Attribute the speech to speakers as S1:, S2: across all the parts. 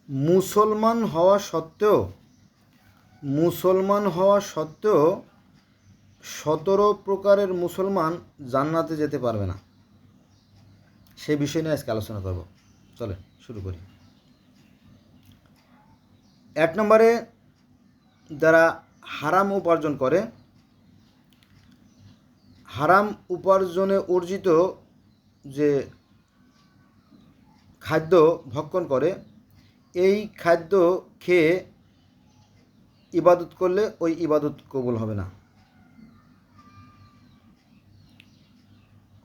S1: মুসলমান হওয়া সত্ত্বেও 17 প্রকারের মুসলমান জান্নাতে যেতে পারবে না। সেই বিষয় নিয়ে আজকে আলোচনা করব। চলে শুরু করি। 1 নম্বরে, যারা হারাম উপার্জন করে, হারাম উপার্জনে অর্জিত যে খাদ্য ভক্ষণ করে, এই খাদ্য খেয়ে ইবাদত করলে ওই ইবাদত কবুল হবে না।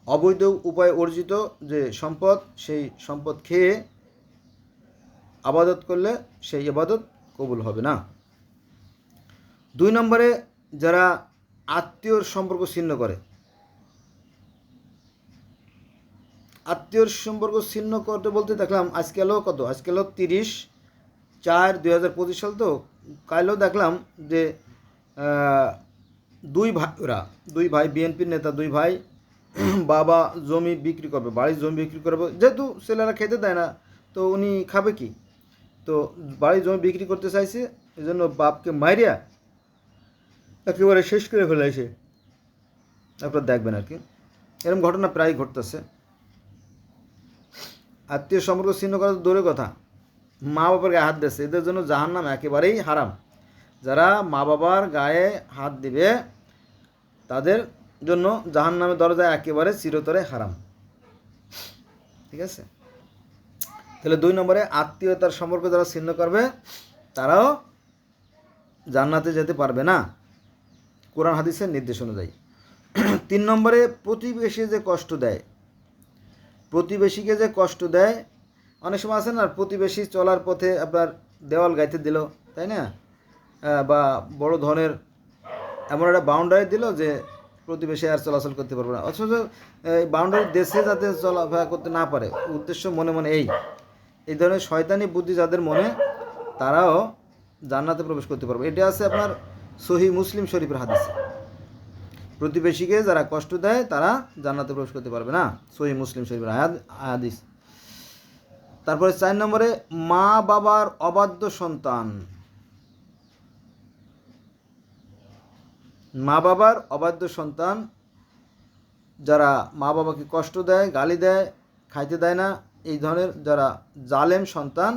S1: অবৈধ উপায়ে অর্জিত যে সম্পদ, সেই সম্পদ খেয়ে আবাদত করলে সেই ইবাদত কবুল হবে না। 2 নম্বরে, যারা আত্মীয়র সম্পর্ক ছিন্ন করে, আত্মীয়র সম্পর্ক ছিন্ন করতে বলতে দেখলাম আজকে এলো 30/4/2025 সাল। তো কালও দেখলাম যে দুই ভাই বিএনপির নেতা, 2 ভাই বাবা জমি বিক্রি করবে, বাড়ির জমি বিক্রি করবে, যেহেতু ছেলেরা খেতে দেয় না তো উনি খাবে কি, তো বাড়ির জমি বিক্রি করতে চাইছে, এই জন্য বাপকে মাইরিয়া একেবারে শেষ করে ফেলেছে। আপনারা দেখবেন আর কি, এরকম ঘটনা প্রায় ঘটতেছে। আত্মীয় সম্পর্ক ছিন্ন করা তো দূরের কথা, মা বাবার গায়ে হাত দিচ্ছে, এদের জন্য জাহান্নাম একেবারেই হারাম। যারা মা বাবার গায়ে হাত দিবে তাদের জন্য জাহান্নামের দরজা একেবারে চিরতরে হারাম। ঠিক আছে? তাহলে 2 নম্বরে, আত্মীয়তার সম্পর্ক যারা ছিন্ন করবে তারাও জান্নাতে যেতে পারবে না কোরআন হাদিসের নির্দেশ অনুযায়ী। 3 নম্বরে, প্রতিবেশীকে যে কষ্ট দেয়, অনেক সময় আছে না, প্রতিবেশী চলার পথে আপনার দেওয়াল গাইতে দিল, তাই না, বা বড় ধরনের এমন একটা বাউন্ডারি দিল যে প্রতিবেশী আর চলাচল করতে পারবে না, অথচ এই বাউন্ডারি দেশে যাতে চলাফেরা করতে না পারে, উদ্দেশ্য মনে মনে এই ধরনের শয়তানি বুদ্ধি যাদের মনে, তারাও জান্নাতে প্রবেশ করতে পারবে। এটা আছে আপনার সহিহ মুসলিম শরীফের হাদিসে। প্রতিবেশীকে যারা কষ্ট দেয় তারা জান্নাতে প্রবেশ করতে পারবে না, সহিহ মুসলিম শরীফের হাদিস। তারপরে 4 নম্বরে, মা বাবার অবাধ্য সন্তান, যারা মা বাবাকে কষ্ট দেয়, গালি দেয়, খাইতে দেয় না, এই ধরনের যারা জালেম সন্তান,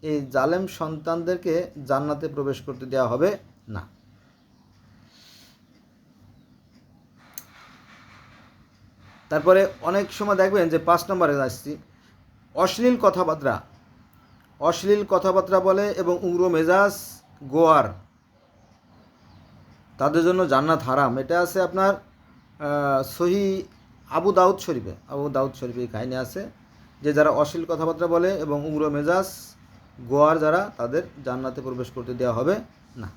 S1: এই জালেম সন্তানদেরকে জান্নাতে প্রবেশ করতে দেওয়া হবে না। তারপরে অনেক সময় দেখবেন যে 5 নম্বরে আসছি, অশ্লীল কথাবার্তা বলে এবং উগ্র মেজাজ গোয়ার, তাদের জন্য জান্নাত হারাম। এটা আছে আপনার সহিহ আবু দাউদ শরীফে এই কাহিনী আছে যে যারা অশ্লীল কথাবার্তা বলে এবং উগ্র মেজাজ গোয়ার যারা, তাদের জান্নাতে প্রবেশ করতে দেওয়া হবে না,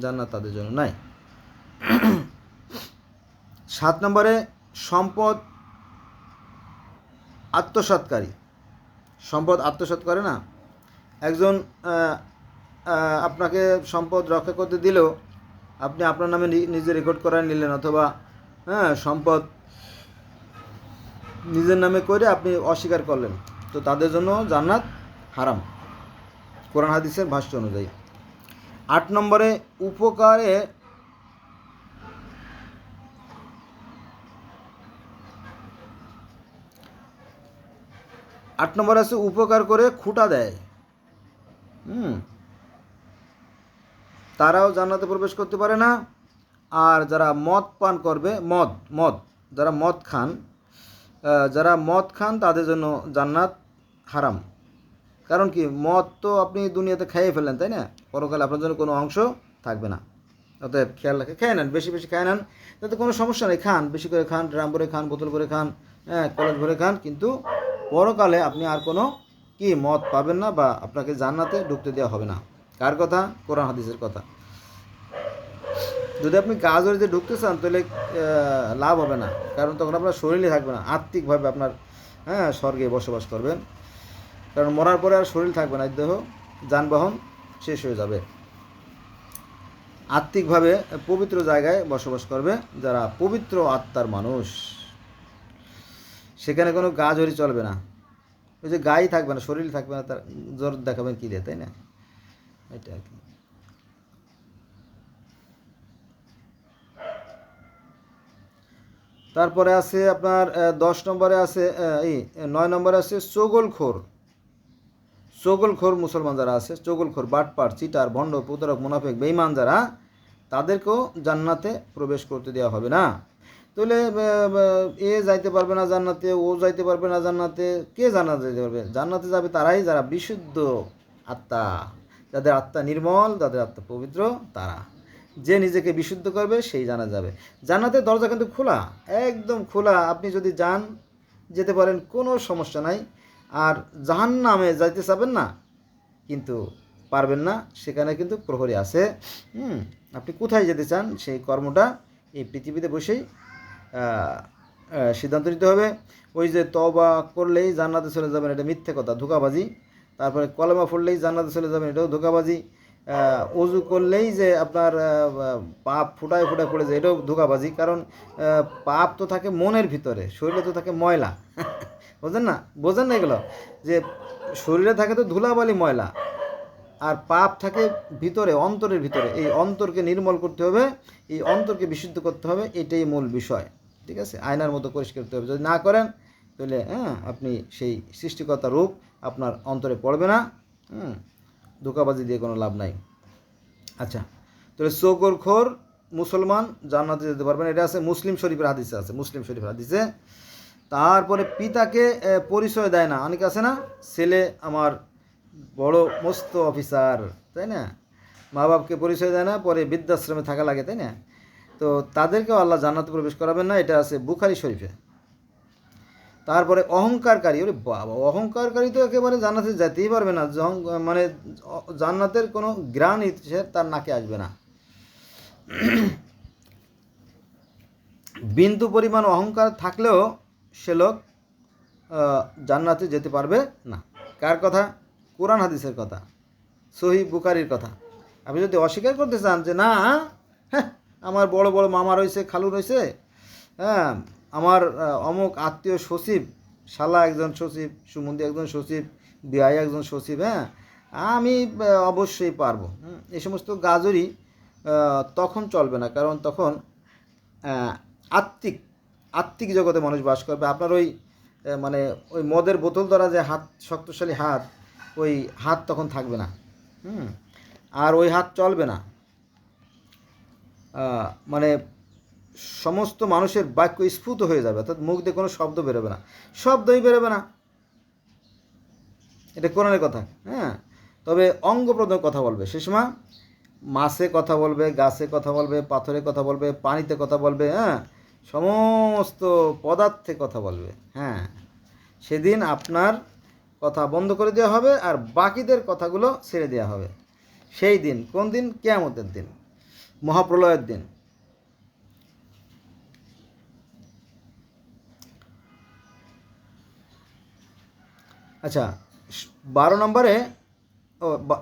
S1: জান্নাত তাদের জন্য নাই। 7 নম্বরে, সম্পদ আত্মসাৎ করে না, একজন আপনাকে সম্পদ রক্ষা করতে দিল, আপনি আপনার নামে নিজে রেকর্ড করায় নিলেন, অথবা সম্পদ নিজের নামে করে আপনি অস্বীকার করলেন, তো তাদের জন্য জান্নাত হারাম কোরআন হাদিসের ভাষ্য অনুযায়ী। 8 নম্বরে, আছে উপকার করে খুঁটা দেয়, তারাও জান্নাতে প্রবেশ করতে পারে না। আর যারা মদ পান করবে, যারা মদ খান তাদের জন্য জান্নাত হারাম। কারণ কি, মদ তো আপনি দুনিয়াতে খাইয়ে ফেললেন, তাই না, পরকালে আপনার জন্য কোনো অংশ থাকবে না। অতএব খেয়াল রাখে খেয়ে নেন, বেশি খেয়ে নেন, তাতে কোনো সমস্যা নেই, খান, বেশি করে খান, ড্রাম ভরে খান, বোতল করে খান, কলেজ ভরে খান, কিন্তু পরকালে আপনি আর কোনো মদ পাবেন না, বা আপনাকে জান্নাতে ঢুকতে দেওয়া হবে না। কার কথা? কোরআন হাদিসের কথা। যদি আপনি গাজরে ঢুকতে চান তাহলে লাভ হবে না, কারণ তখন আপনার শরীরে থাকবে না, আত্মিকভাবে আপনার স্বর্গে বসবাস করবেন, কারণ মরার পরে আর শরীর থাকবে না, দেহ যানবাহন শেষ হয়ে যাবে। আত্মিকভাবে পবিত্র জায়গায় বসবাস করবে যারা পবিত্র আত্মার মানুষ, সেখানে কোনো গাজরি চলবে না, ওই যে গায়ে থাকবে না, শরীর থাকবে না, তার জোর দেখাবেন কী দিয়ে, তাই না? এটা আর কি। তারপরে আছে আপনার 10 নম্বরে আছে, 9 নম্বরে আছে চগলখোর মুসলমান যারা আছে, চগলখোর, বাটপার, চিটার, ভণ্ড, প্রতারক, মুনাফিক, বেঈমান যারা, তাদেরকেও জান্নাতে প্রবেশ করতে দেওয়া হবে না। তাহলে এ যাইতে পারবে না জান্নাতে, ও যাইতে পারবে না জান্নাতে, কে জান্নাতে যেতে পারবে? জান্নাতে যাবে তারাই যারা বিশুদ্ধ আত্মা, যাদের আত্মা নির্মল, যাদের আত্মা পবিত্র, তারা। যে নিজেকে বিশুদ্ধ করবে সেই জানা যাবে। জান্নাতের দরজা কিন্তু খোলা, একদম খোলা। আপনি যদি যান, যেতে পারেন, কোনো সমস্যা নাই। আর জাহান্নামে যাইতে চাবেন না, কিন্তু পারবেন না, সেখানে কিন্তু প্রহরী আছে। আপনি কোথায় যেতে চান সেই কর্মটা এই পৃথিবীতে বসেই সিদ্ধান্ত নিতে হবে। ওই যে তওবা করলেই জান্নাতে চলে যাবেন, এটা মিথ্যে কথা, ধোঁকাবাজি। তারপরে কলেমা পড়লেই জান্নাতে চলে যাবেন, এটাও ধোঁকাবাজি। অজু করলেই যে আপনার পাপ ফুটায় ফুটায় পড়ে যায়, এটাও ধোঁকাবাজি। কারণ পাপ তো থাকে মনের ভিতরে, শরীরে তো থাকে ময়লা। বোঝেন না? বোঝেন না এগুলো? যে শরীরে থাকে তো ধুলাবালি, ময়লা, আর পাপ থাকে ভিতরে, অন্তরের ভিতরে। এই অন্তরকে নির্মল করতে হবে, এই অন্তরকে বিশুদ্ধ করতে হবে, এটাই মূল বিষয়। ঠিক আছে? আয়নার মতো পরিষ্কার করতে হবে। যদি না করেন তাহলে আপনি সেই সৃষ্টিকর্তার রূপ আপনার অন্তরে পড়বে না। ধোঁকাবাজি দিয়ে কোনো লাভ নাই। আচ্ছা, তাহলে চগলখোর মুসলমান জান্নাতে যেতে পারবেন, এটা আছে মুসলিম শরীফের হাদিসে, আছে মুসলিম শরীফের হাদিসে। তারপরে পিতাকে পরিচয় দেয় না, অনেকে আছে না, ছেলে আমার বড় মস্ত অফিসার, তাই না? মা বাপকে পরিচয় দেয় না, পরে বৃদ্ধাশ্রমে থাকা লাগে, তাই না? তো তাদেরকেও আল্লাহ জান্নাতে প্রবেশ করাবেন না, এটা আছে বুখারী শরীফে। তারপরে অহংকারকারী, ওরে বাবা, অহংকারকারী তো একেবারে জান্নাতে যেতেই পারবে না। মানে জান্নাতের কোনো গ্রান তার নাকে আসবে না। বিন্দু পরিমাণ অহংকার থাকলেও সে লোক জান্নাতে যেতে পারবে না। কার কথা? কোরআন হাদিসের কথা, সহিহ বুখারীর কথা। আপনি যদি অস্বীকার করতে চান যে না, হ্যাঁ, আমার বড় বড় মামা রয়েছে, খালু রয়েছে, হ্যাঁ, আমার অমুক আত্মীয় সচিব, শালা একজন সচিব, সুমন্দি একজন সচিব, বিআই একজন সচিব, হ্যাঁ, আমি অবশ্যই পারবো, এই সমস্ত গাজরি তখন চলবে না। কারণ তখন আত্মিক জগতে মানুষ বাস করবে। আপনার ওই মানে ওই মদের বোতল ধরা যে হাত, শক্তিশালী হাত, ওই হাত তখন থাকবে না। আর ওই হাত চলবে না। মানে সমস্ত মানুষের বাক্য স্ফুট হয়ে যাবে, অর্থাৎ মুখ দিয়ে কোনো শব্দ বেরোবে না, শব্দই বেরোবে না। এটা কোরআনের কথা। হ্যাঁ, তবে অঙ্গ প্রত্যঙ্গ কথা বলবে। সে সময় মাছে কথা বলবে, গাছে কথা বলবে, পাথরে কথা বলবে, পানিতে কথা বলবে, হ্যাঁ, সমস্ত পদার্থে কথা বলবে। হ্যাঁ, সেদিন আপনার কথা বন্ধ করে দেওয়া হবে, আর বাকিদের কথাগুলো ছেড়ে দেওয়া হবে। সেই দিন কোন দিন? কিয়ামতের দিন, মহাপ্রলয়ের দিন। আচ্ছা, 12 নম্বরে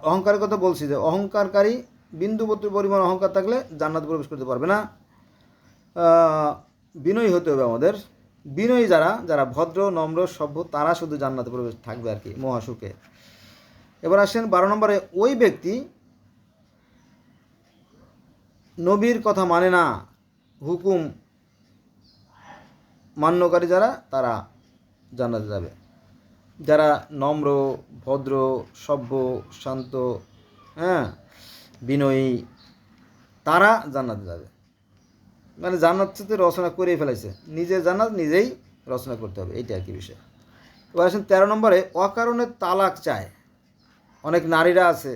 S1: অহংকারের কথা বলছি, যে অহংকারকারী, বিন্দু পরিমাণ অহংকার থাকলে জান্নাতে প্রবেশ করতে পারবে না। বিনয়ী হতে হবে আমাদের। বিনয়ী যারা ভদ্র, নম্র, সভ্য, তারা শুধু জান্নাতে প্রবেশ থাকবে আর কি, মহাসুখে। এবার আসেন 12 নম্বরে, ওই ব্যক্তি নবীর কথা মানে না, হুকুম মান্যকারী যারা, তারা জান্নাতে যাবে। যারা নম্র, ভদ্র, সভ্য, শান্ত, হ্যাঁ, বিনয়ী, তারা জান্নাতে যাবে। মানে জান্নাত সাথে রচনা করেই ফেলাইছে, নিজের জান্নাত নিজেই রচনা করতে হবে, এইটা আর কি বিষয়। এবার আসেন 13 নম্বরে, অকারণে তালাক চায়। অনেক নারীরা আছে,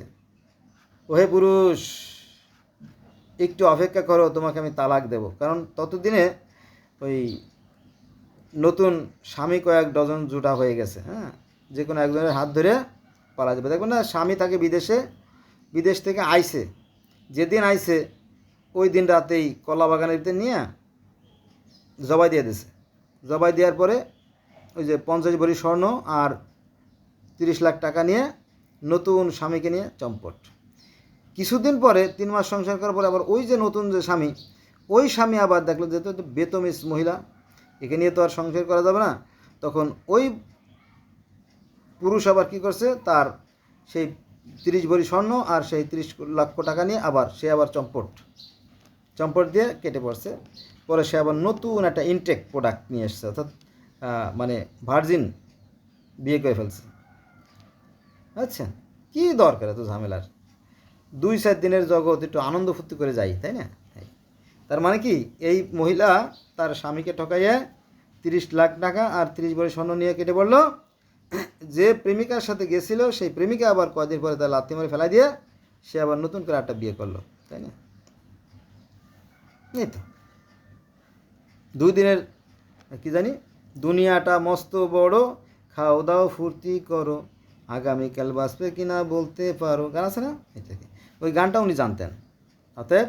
S1: ওহে পুরুষ, একটু অপেক্ষা করো, তোমাকে আমি তালাক দেব। কারণ ততদিনে ওই নতুন স্বামী কয়েক ডজন জোটা হয়ে গেছে। হ্যাঁ, যে কোনো একজনের হাত ধরে পালা যাবে। দেখবেন না, স্বামী থাকে বিদেশ থেকে আইছে, যেদিন আইছে ওই দিন রাতেই কলা বাগানের ভিতরে নিয়ে জবাই দিয়ে দিছে। জবাই দেওয়ার পরে ওই যে 50 ভরি স্বর্ণ আর 30 লাখ টাকা নিয়ে নতুন স্বামীকে নিয়ে চম্পট। কিছুদিন পরে 3 মাস সংসার করার পরে আবার ওই যে নতুন যে স্বামী, ওই স্বামী আবার দেখলো যে তো বেতমিস মহিলা, একে নিয়ে তো আর সংসার করা যাবে না। তখন ওই পুরুষ আবার কী করছে, তার সেই 30 ভরি স্বর্ণ আর সেই 30 লক্ষ টাকা নিয়ে আবার সে আবার চম্পট দিয়ে কেটে পড়ছে। পরে সে আবার নতুন একটা ইনটেক প্রোডাক্ট নিয়ে এসছে, অর্থাৎ মানে ভার্জিন বিয়ে করে ফেলছে। আচ্ছা, কী দরকার এত ঝামেলার? 2-4 দিনের জগৎ, একটু আনন্দ ফুর্তি করে যাই, তাই না? তার মানে কি, এই মহিলা তার স্বামীকে ঠকাইয়ে 30 লাখ টাকা আর 30 ভরি স্বর্ণ নিয়ে কেটে পড়ল। যে প্রেমিকার সাথে গেছিল সেই প্রেমিকা আবার কয়েকদিন পরে তার লাথি মারে ফেলাই দিয়ে সে আবার নতুন করে একটা বিয়ে করলো, তাই না? এই তো 2 দিনের কি জানি, দুনিয়াটা মস্ত বড়, খাও দাও ফুর্তি করো, আগামীকাল বাঁচবে কিনা বলতে পারো, গান আছে না? এটাকে ওই গানটা উনি জানতেন। অতএব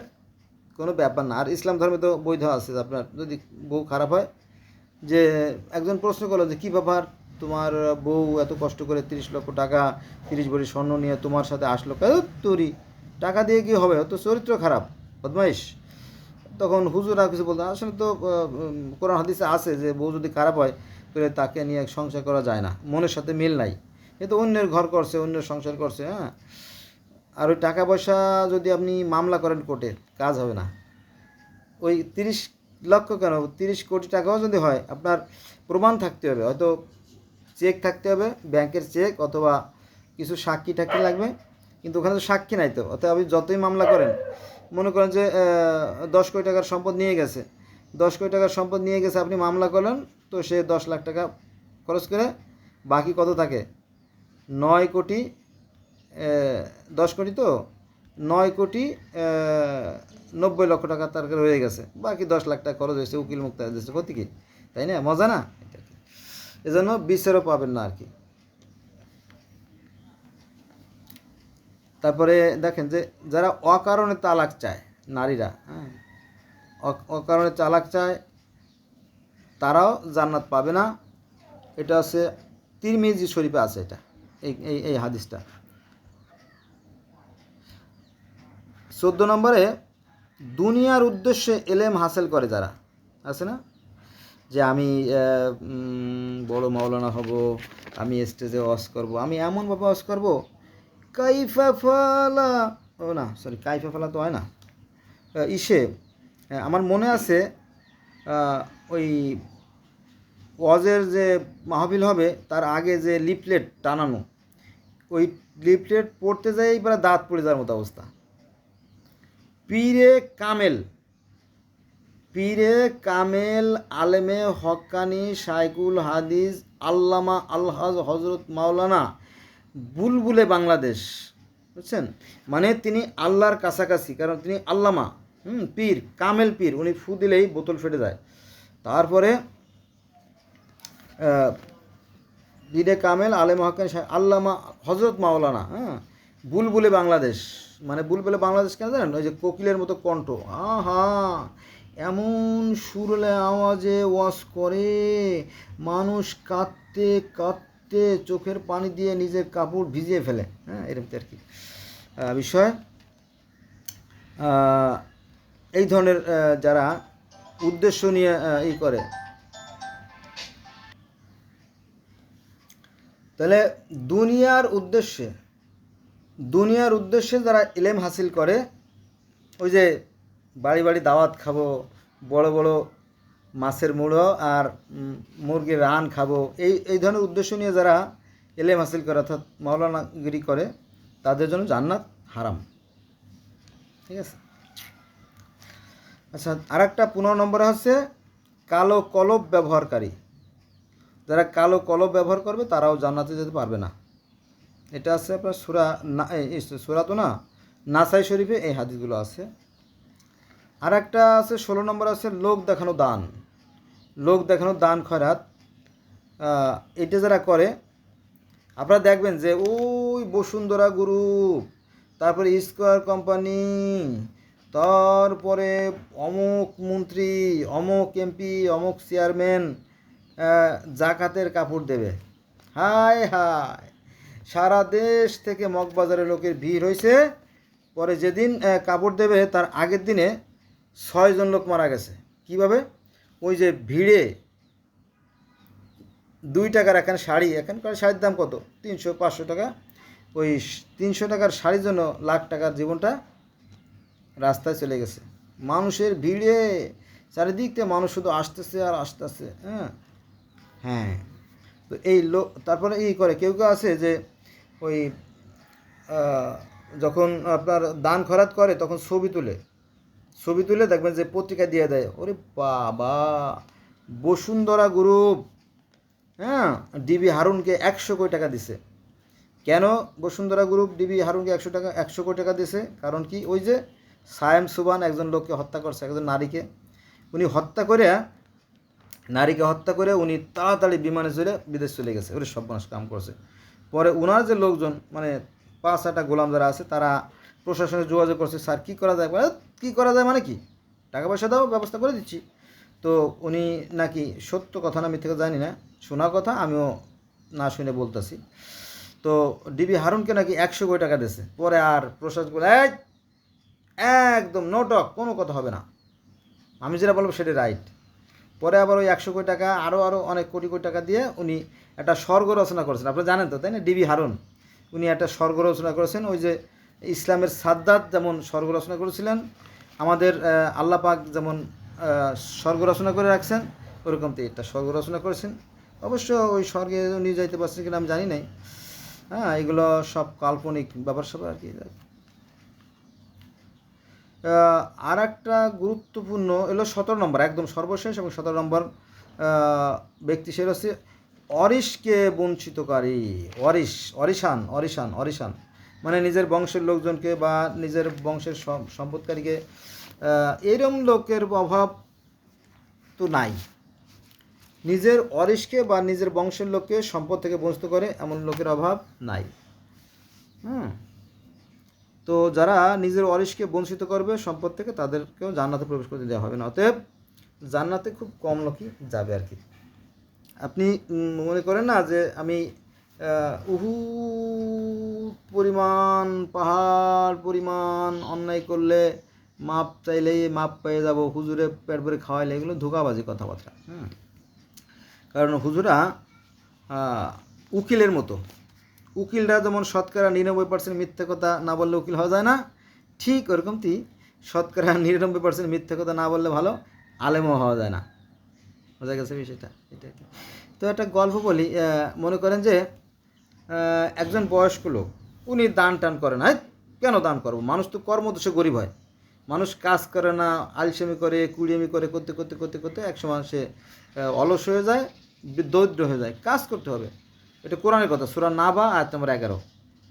S1: কোনো ব্যাপার না। আর ইসলাম ধর্মে তো বৈধ আছে, আপনার যদি বউ খারাপ হয়, যে একজন প্রশ্ন করলো যে কী ব্যাপার, তোমার বউ এত কষ্ট করে 30 লক্ষ টাকা 30 ভরি স্বর্ণ নিয়ে তোমার সাথে আসলো, তোরই টাকা দিয়ে কী হবে, তো চরিত্র খারাপ, বদমাইশ। তখন হুজুরা কিছু বলতো, আসলে তো কোরআন হাদিসে আছে যে বউ যদি খারাপ হয় তাহলে তাকে নিয়ে সংসার করা যায় না, মনের সাথে মিল নাই, এ তো অন্যের ঘর করছে, অন্যের সংসার করছে। হ্যাঁ, আর ওই টাকা পয়সা যদি আপনি মামলা করেন কোর্টে, কাজ হবে না। ওই 30 লক্ষ কেন, 30 কোটি টাকাও যদি হয়, আপনার প্রমাণ থাকতে হবে, হয়তো চেক থাকতে হবে, ব্যাংকের চেক, অথবা কিছু সাক্ষী টাক্ষী লাগবে, কিন্তু ওখানে তো সাক্ষী নাই। তো অতএব আপনি যতই মামলা করেন, মনে করেন যে 10 কোটি টাকার সম্পদ নিয়ে গেছে, 10 কোটি টাকার সম্পদ নিয়ে গেছে, আপনি মামলা করলেন, তো সে 10 লাখ টাকা খরচ করে বাকি কত থাকে, 9 কোটি, 10 কোটি তো 9 কোটি 90 লক্ষ টাকা তার হয়ে গেছে, বাকি 10 লাখ টাকা খরচ হয়েছে, উকিল মুক্তা দিয়েছে, ক্ষতি কি, তাই না? মজা না? এজন্য বিচারও পাবেন না আর কি। তারপরে দেখেন যে যারা অকারণে তালাক চায়, নারীরা, হ্যাঁ, অকারণে তালাক চায়, তারাও জান্নাত পাবে না। এটা হচ্ছে তিরমিজি শরীফে আছে, এটা এই হাদিসটা। 14 নম্বরে, দুনিয়ার উদ্দেশ্যে এলেম হাসিল করে যারা, আছে না, যে আমি বড় মাওলানা হব, আমি স্টেজে ওয়াজ করব, আমি এমনভাবে ওয়াজ করব, কাইফা ফালা, ও না সরি, কাইফা ফালা তো হয় না, আমার মনে আছে ওই ওয়াজের যে মাহফিল হবে তার আগে যে লিফলেট টানানো, ওই লিফলেট পড়তে যাই এবার দাঁত পড়ে যাওয়ার মতো অবস্থা। পীরে কামেল আলেমে হক্কানি শাইকুল হাদিস আল্লামা আলহাজ হজরত মাওলানা বুলবুলে বাংলাদেশ, বুঝছেন? মানে তিনি আল্লাহর কাছাকাছি, কারণ তিনি আল্লামা, পীর, কামেল পীর, উনি ফু দিলেই বোতল ফেটে যায়। তারপরে পীরে কামেল আলেমে হক্কানি আল্লামা হজরত মাওলানা, হ্যাঁ, বুলবুলে বাংলাদেশ, মানে বুলবুলে বাংলাদেশ কেন জানেন? ওই যে কোকিলের মতো কণ্ঠ, আহা, এমন সুরলে আওয়াজে ওয়াজ করে, মানুষ কাঁদতে কাঁদতে চোখের পানি দিয়ে নিজের কাপড় ভিজিয়ে ফেলে। হ্যাঁ, এরকম আর কি বিষয়। এই ধরনের যারা উদ্দেশ্য নিয়ে ই করে, তাহলে দুনিয়ার উদ্দেশ্যে যারা ইলম হাসিল করে, ওই যে বাড়ি বাড়ি দাওয়াত খাবো, বড় বড় মাছের মুড়ো আর মুরগির রান খাবো, এই ধরনের উদ্দেশ্য নিয়ে যারা ইলম হাসিল করে, অর্থাৎ মাওলানাগিরি করে, তাদের জন্য জান্নাত হারাম। ঠিক আছে? আচ্ছা, আর একটা 15 নম্বরে হচ্ছে কালো কলব ব্যবহারকারী। যারা কালো কলব ব্যবহার করবে তারাও জান্নাতে যেতে পারবে না। এটা আছে আপনার সূরা তো না, নাসাই শরীফে এই হাদিসগুলো আছে। আর একটা আছে 16 নম্বর আছে লোক দেখানো দান খয়রাত। এটা যারা করে, আপনারা দেখবেন যে ওই বসুন্ধরা গ্রুপ, তারপরে স্কয়ার কোম্পানি, তারপরে অমুক মন্ত্রী, অমুক এমপি, অমুক চেয়ারম্যান জাকাতের কাপড় দেবে। হায় হায়, সারা দেশ থেকে মগবাজারের লোকের ভিড় হয়েছে, পরে যেদিন কাপড় দেবে তার আগের দিনে 6 জন লোক মারা গেছে। কিভাবে? ওই যে ভিড়ে 2 টাকার এখন শাড়ি, এখানকার শাড়ির দাম কত, 300-500 টাকা, ওই 300 টাকার শাড়ির জন্য লাখ টাকার জীবনটা রাস্তায় চলে গেছে। মানুষের ভিড়ে চারিদিক থেকে মানুষ শুধু আসতেছে আর আসতেছে। হ্যাঁ হ্যাঁ, তো এই লোক তারপরে করে কেউ কেউ আছে যে ওই যখন আপনার দান খয়রাত করে তখন ছবি তুলে দেখবেন যে পত্রিকা দিয়ে দেয়। ওরে বাবা, বসুন্ধরা গ্রুপ, হ্যাঁ, ডিবি হারুনকে 100 কোটি টাকা দিছে। কেন বসুন্ধরা গ্রুপ ডিবি হারুনকে 100 কোটি টাকা দিছে? কারণ কি, ওই যে সায়েম সুবান একজন লোককে হত্যা করছে, একজন নারীকে। উনি নারীকে হত্যা করে উনি তাড়াতাড়ি বিমানে চলে বিদেশ চলে গেছে। ওরে সর্বনাশ কাম করছে। পরে ওনার যে লোকজন, মানে 5-6টা গোলাম যারা আছে, তারা প্রশাসনে যোগাযোগ করছে, স্যার কী করা যায়? কী করা যায় মানে কি, টাকা পয়সা দাও, ব্যবস্থা করে দিচ্ছি। তো উনি নাকি, সত্য কথা না মিথ্যে কথা জানি না, শোনা কথা, আমিও না শুনে বলতেছি, তো ডিবি হারুনকে নাকি 100 কোটি টাকা দিয়েছে। পরে আর প্রশাসন বলে একদম নোটক, কোনো কথা হবে না, আমি যেটা বলবো সেটা রাইট। পরে আবার ওই 100 কোটি টাকা আরও অনেক কোটি টাকা দিয়ে উনি একটা স্বর্গ রচনা করেছেন। আপনারা জানেন তো, তাই না? ডিবি হারুন উনি একটা স্বর্গ রচনা করেছেন। ওই যে ইসলামের সাদ্দাত যেমন স্বর্গ রচনা করেছিলেন, আমাদের আল্লাহ পাক যেমন স্বর্গ রচনা করে রাখছেন, ওরকম তো একটা স্বর্গ রচনা করেছেন। অবশ্য ওই স্বর্গে উনি যাইতে পারছেন কিনা আমি জানি নাই। হ্যাঁ, এগুলো সব কাল্পনিক ব্যাপার স্যাপার আর কি। আর একটা গুরুত্বপূর্ণ এলো 17 নম্বর, একদম সর্বশেষ এবং 17 নম্বর ব্যক্তি, সে হচ্ছে অরিশকে বঞ্চিতকারী। অরিশান মানে নিজের বংশের লোকজনকে বা নিজের বংশের সম্পদকারীকে, এরম লোকের অভাব তো নাই। নিজের অরিশকে বা নিজের বংশের লোককে সম্পদ থেকে বঞ্চিত করে এমন লোকের অভাব নাই। তো যারা নিজের ওয়ারিশকে বঞ্চিত করবে সম্পদ থেকে, তাদেরকেও জান্নাতে প্রবেশ করতে দেওয়া হবে না। অতএব জান্নাতে খুব কম লোকই যাবে আর কি। আপনি মনে করেন না যে আমি উহু পরিমাণ, পাহাড় পরিমাণ অন্যায় করলে মাপ চাইলেই মাপ পেয়ে যাব, হুজুরে পেট ভরে খাওয়াইলে, এগুলো ধোঁকাবাজি কথাবার্তা। কারণ হুজুরা উকিলের মতো। উকিলরা যেমন শতকরা 99% মিথ্যে কথা না বললে উকিল হওয়া যায় না, ঠিক ওরকমই শতকরা 99% মিথ্যে কথা না বললে ভালো আলেমও হওয়া যায় না। বোঝা গেছে বিষয়টা? এটা তো একটা গল্প বলি। মনে করেন যে একজন বয়স্ক লোক, উনি দান টান করে না। কেন দান করবো? মানুষ তো কর্মদোষে গরিব হয়, মানুষ কাজ করে না, আলসেমি করে, কুড়িয়ামি করে, করতে করতে করতে করতে একসময় সে অলস হয়ে যায়, দরিদ্র হয়ে যায়। কাজ করতে হবে, এটা কোরআনের কথা, সূরা নাবা আয়াত নম্বর 11,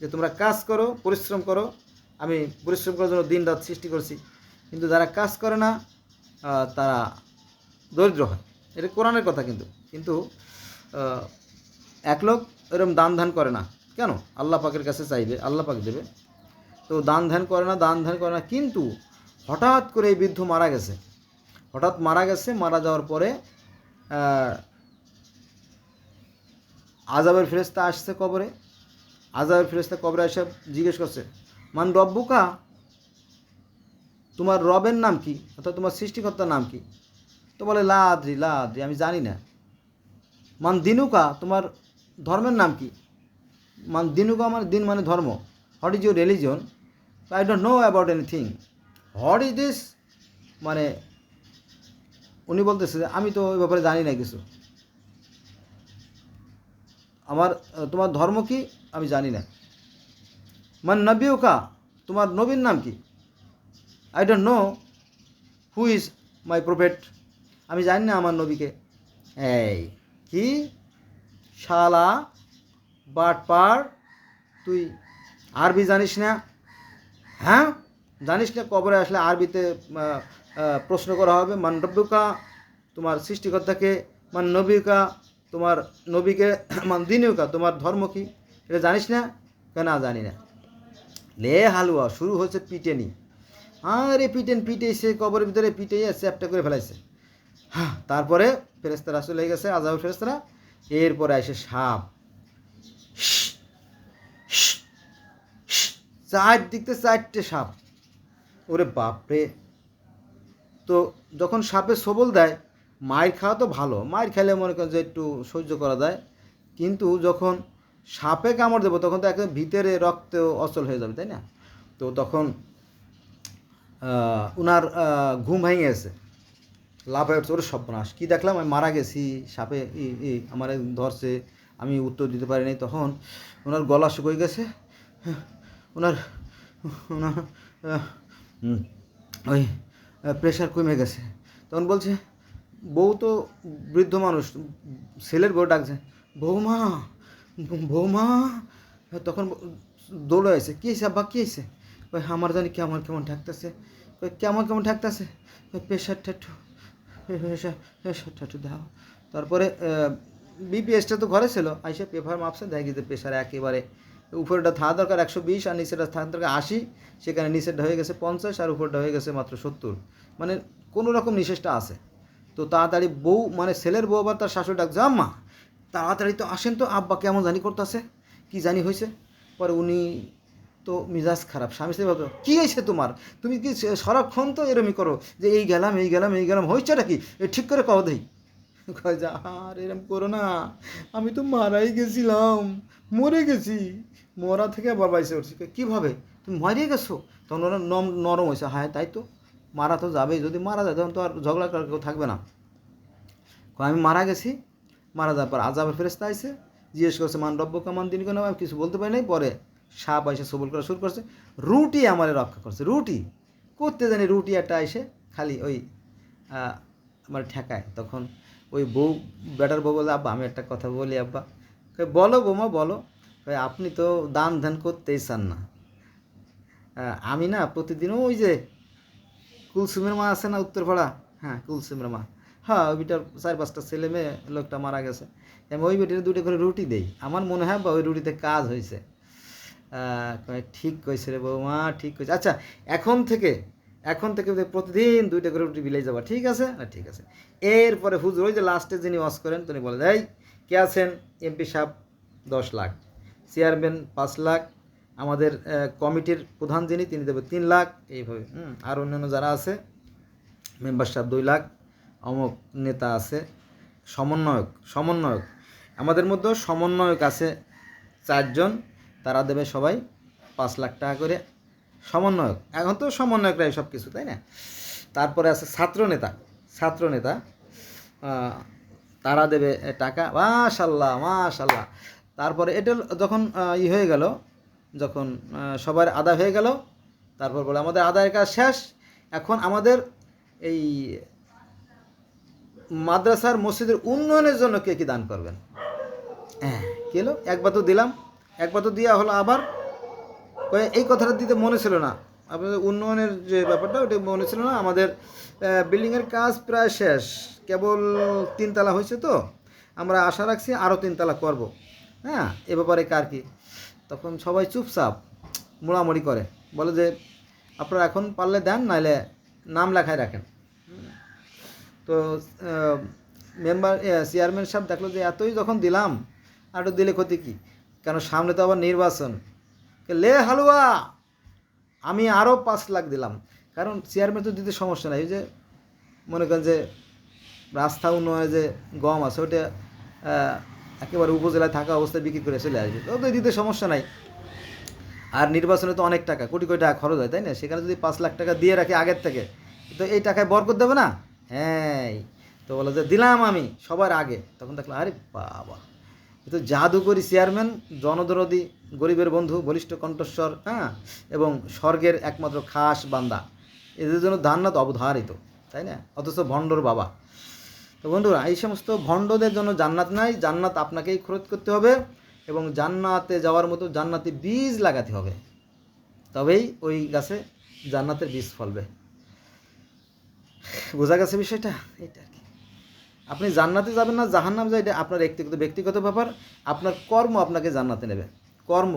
S1: যে তোমরা কাজ করো, পরিশ্রম করো, আমি পরিশ্রম করার জন্য দিন রাত সৃষ্টি করছি। কিন্তু যারা কাজ করে না তারা দরিদ্র হয়, এটা কোরআনের কথা। কিন্তু এক লোক এরকম দান ধ্যান করে না, কেন? আল্লাহ পাকের কাছে চাইবে, আল্লাহ পাক দেবে। তো দান ধ্যান করে না, কিন্তু হঠাৎ করে এই বৃদ্ধ মারা গেছে। মারা যাওয়ার পরে আযাবের ফেরেশতা আসছে কবরে। আযাবের ফেরেশতা কবরে এসে জিজ্ঞেস করছে, মান রব্বুকা, তোমার রবের নাম কি, অর্থাৎ তোমার সৃষ্টিকর্তার নাম কি? তো বলে লা আদ্রি, আমি জানি না। মান দিনুকা, তোমার ধর্মের নাম কি? মান দিনুকা মানে দিন মানে ধর্ম। What is your religion? I don't know about anything. What is this? মানে উনি বলতেছে আমি তো ওই ব্যাপারে জানি না কিছু। তোমার ধর্ম কি? আমি জানি না। মান নবিউকা, তোমার নবীর নাম কি? I don't know who is my prophet. আমি জানি না আমার নবীকে। এই কি শালা বাটপার, তুই আরবি জানিস না? হ্যাঁ, জানিস না কবরে আসলে আরবিতে প্রশ্ন করা হবে, মান রব্বুকা, তোমার সৃষ্টিকর্তাকে, মান নবিকা, তোমার নবীকে, মান দিনুকা, তোমার ধর্ম কি? এটা জানিস না? কেন জানি না। লে হালুয়া, শুরু হচ্ছে পিটেনি। আরে পিটেইছে কবরের ভিতরে, পিটেইয়া চ্যাপটা করে ফেলাইছে। হ্যাঁ, তারপরে ফেরেশতারা চলে গেছে, আযাবের ফেরেশতারা। এরপরে আসে সাপ, চারটে সাপ। ওরে বাপরে! তো যখন সাপে সবল দেয়, মায়ের খাওয়া তো ভালো, মায়ের খেলে মনে করেন যে একটু সহ্য করা যায়, কিন্তু যখন সাপে কামড় দেবো তখন তো একদম ভিতরে রক্ত অচল হয়ে যাবে, তাই না? তো তখন ওনার ঘুম ভেঙে গেছে, লাফায় উঠছে, ওরে সর্বনাশ, কী দেখলাম, আমি মারা গেছি, সাপে আমার ধরছে, আমি উত্তর দিতে পারিনি। তখন ওনার গলা শুকিয়ে গেছে, ওনার ওনার ওই প্রেশার কমে গেছে। তখন বলছে, বউ তো বৃদ্ধ মানুষ, ছেলের বউ ডাকছে, বৌমা বৌমা। তখন দৌড়ে আছে, কী হয়েছে আব্বা, কী হয়েছে? ওই আমার জানি কেমন কেমন ঠেকতেছে। ওই কেমন কেমন ঠেকতেছে, ওই প্রেশারটা একটু প্রেশারটা একটু দাও। তারপরে বিপিএসটা তো ঘরে ছিল, আইসে পেপার মাপছে, দেখি যে প্রেশার একেবারে উপরেটা থাকা দরকার 120 আর নিচেটা থাকা দরকার 80, সেখানে নিচেরটা হয়ে গেছে 50 আর উপরটা হয়ে গেছে মাত্র 70, মানে কোনো রকম নিশেষটা আছে। তো তাড়াতাড়ি বউ, মানে ছেলের বউ আবার তার শাশুড়ি ডাকছে, আম্মা তাড়াতাড়ি তো আসেন তো, আব্বা কেমন জানি করতেছে, কি জানি হয়েছে। পরে উনি তো মিজাজ খারাপ, স্বামী স্ত্রী ভাবলো, কী হয়েছে তোমার, তুমি কি সারাক্ষণ তো এরমই করো যে এই গেলাম এই গেলাম এই গেলাম, হয়েছেটা কি, ঠিক করে কও দেই। কয় যে আর এরম করো না, আমি তো মারাই গেছিলাম, মরে গেছি, মরা থেকে আবার বাইসে উঠছি। কীভাবে তুমি মরে গেছো? তখন ওরা নরম হয়েছে, হ্যাঁ তাই তো, মারা তো যাবেই, যদি মারা যায় তখন তো আর ঝগড়া করার কেউ থাকবে না। আমি মারা গেছি, মারা যাওয়ার পর আজাবের ফেরেস্তা আইসে, জিজ্ঞেস করছে মান রব্য কামান দিন কেন, আমি কিছু বলতে পারি নাই। পরে সাপ এসে সবল করা শুরু করছে, রুটি আমারে রক্ষা করছে, রুটি করতে জানি, রুটি একটা এসে খালি ওই আমার ঠেকায়। তখন ওই বউ, বেটার বউ বলে, আব্বা আমি একটা কথা বলি আব্বা। বলো বৌমা বলো। আপনি তো দান ধ্যান করতেই চান না, আমি না প্রতিদিনও ওই যে কুলসুমের মা আছে না উত্তরপাড়া, হ্যাঁ কুলসুমের মা, হ্যাঁ ওই বিটার 4-5টা ছেলে মেয়ে, লোকটা মারা গেছে, আমি ওই বেটির 2টা করে রুটি দেই, আমার মনে হয় বা ওই রুটিতে কাজ হয়েছে। ঠিক কইছে রে বৌমা, ঠিক কইছে। আচ্ছা এখন থেকে প্রতিদিন 2টা করে রুটি বিলাই যাবা, ঠিক আছে না? ঠিক আছে। এরপরে হুজুর ওই যে লাস্টে যিনি ওয়াজ করেন তিনি বলে, এই কে আছেন? এমপি সাহেব 10 লাখ, চেয়ারম্যান 5 লাখ, আমাদের কমিটির প্রধান যিনি তিনি দেবে 3 লাখ, এইভাবে। আর অন্যান্য যারা আছে, মেম্বার সাহেব 2 লাখ, অমুক নেতা আছে, সমন্বয়ক আমাদের মধ্যেও সমন্বয়ক আছে 4 জন, তারা দেবে সবাই 5 লাখ টাকা করে। সমন্বয়ক, এখন তো সমন্বয়করাই সব কিছু, তাই না? তারপরে আছে ছাত্র নেতা, তারা দেবে টাকা, মাশাল্লাহ মাশাল্লাহ। তারপরে এটা যখন হয়ে গেল, যখন সবার আদায় হয়ে গেল, তারপর বলে আমাদের আদায়ের কাজ শেষ, এখন আমাদের এই মাদ্রাসার মসজিদের উন্নয়নের জন্য কে কী দান করবেন? হ্যাঁ কি হলো, একবার তো দিলাম, একবার তো দেওয়া হলো, আবার এই কথাটা দিতে মনে ছিল না, আপনাদের উন্নয়নের যে ব্যাপারটা ওটা মনে ছিল না। আমাদের বিল্ডিংয়ের কাজ প্রায় শেষ, কেবল 3 তলা হয়েছে, তো আমরা আশা রাখছি আরও 3 তলা করবো, হ্যাঁ এ ব্যাপারে কার কি। তখন সবাই চুপচাপ মোড়ামুড়ি করে, বলে যে আপনারা এখন পারলে দেন, নাহলে নাম লেখায় রাখেন। তো চেয়ারম্যান সাহেব দেখলো যে এতই যখন দিলাম, আর দিলে ক্ষতি কী, কেন সামনে তো আবার নির্বাচন, লে হালুয়া, আমি আরও 5 লাখ দিলাম। কারণ চেয়ারম্যান তো দিতে সমস্যা নাই, ওই যে মনে করেন যে রাস্তা উন্নয়নে যে গম আছে ওটা একেবারে উপজেলায় থাকা অবস্থায় বিক্রি করে চলে আসবে, তো দিতে সমস্যা নাই। আর নির্বাচনে তো অনেক টাকা, কোটি কোটি টাকা খরচ হয়, তাই না? সেখানে যদি 5 লাখ টাকা দিয়ে রাখি আগের থেকে, তো এই টাকায় বরকত দেবে না? হ্যাঁ, তো বলো যে দিলাম আমি সবার আগে। তখন দেখলাম আরে বাবা, তো জাদুকরি চেয়ারম্যান, জনদরদি, গরিবের বন্ধু, বলিষ্ঠ কণ্ঠস্বর, হ্যাঁ, এবং স্বর্গের একমাত্র খাস বান্দা, এদের জন্য জান্নাত অবধারিত, তাই না? অথচ ভণ্ডর বাবা। তো বন্ধুরা, এই সমস্ত ভণ্ডদের জন্য জান্নাত নাই, জান্নাত আপনাকেই খরচ করতে হবে, এবং জান্নাতে যাওয়ার মতো জান্নাতি বীজ লাগাতে হবে, তবেই ওই গাছে জান্নাতের বীজ ফলবে। বোঝা গেছে বিষয়টা? এইটা আর কি। আপনি জান্নাতে যাবেন না জাহান্নামে যাবেন, এটা আপনার ব্যক্তিগত ব্যাপার। আপনার কর্ম আপনাকে জান্নাতে নেবে, কর্ম।